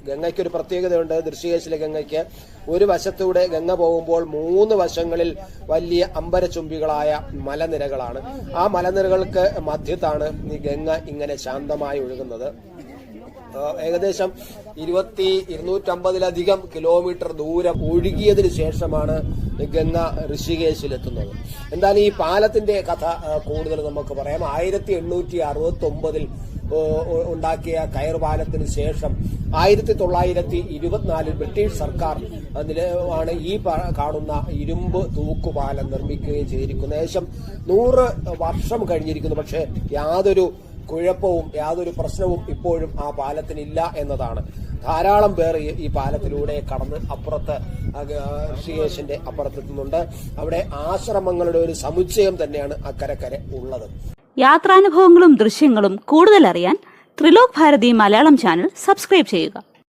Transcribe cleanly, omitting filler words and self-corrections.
ഗംഗയ്ക്കൊരു പ്രത്യേകതയുണ്ട്. ഋഷികേശിലെ ഗംഗയ്ക്ക് ഒരു വശത്തൂടെ ഗംഗ പോകുമ്പോൾ 3 വശങ്ങളിൽ വലിയ അമ്പരചുംബികളായ മലനിരകളാണ്. ആ മലനിരകൾക്ക് മധ്യത്താണ് ഈ ഗംഗ ഇങ്ങനെ ശാന്തമായി ഒഴുകുന്നത്. ഏകദേശം 250-250 കിലോമീറ്റർ ദൂരം ഒഴുകിയതിനു ശേഷമാണ് ഗംഗ ഋഷികേശിലെത്തുന്നത്. എന്തായാലും ഈ പാലത്തിന്റെ കഥ കൂടുതൽ നമുക്ക് പറയാം. 1869 ഉണ്ടാക്കിയ കയർ പാലത്തിന് ശേഷം 1924 ബ്രിട്ടീഷ് സർക്കാർ ആണ് ഈ കാണുന്ന ഇരുമ്പ് തൂക്കുപാലം നിർമ്മിക്കുകയും ചെയ്തിരിക്കുന്നത്. ഏകദേശം 100 വർഷം കഴിഞ്ഞിരിക്കുന്നു. പക്ഷേ യാതൊരു കുഴപ്പവും യാതൊരു പ്രശ്നവും ഇപ്പോഴും ആ പാലത്തിനില്ല എന്നതാണ്. ധാരാളം പേർ ഈ പാലത്തിലൂടെ കടന്ന് അപ്പുറത്ത് ഋഷികേശിന്റെ അപ്പുറത്തെത്തുന്നുണ്ട്. അവിടെ ആശ്രമങ്ങളുടെ ഒരു സമുച്ചയം തന്നെയാണ് അക്കരക്കര ഉള്ളത്. യാത്രാനുഭവങ്ങളും ദൃശ്യങ്ങളും കൂടുതൽ അറിയാൻ ത്രിലോക് ഭാരതി മലയാളം ചാനൽ സബ്സ്ക്രൈബ് ചെയ്യുക.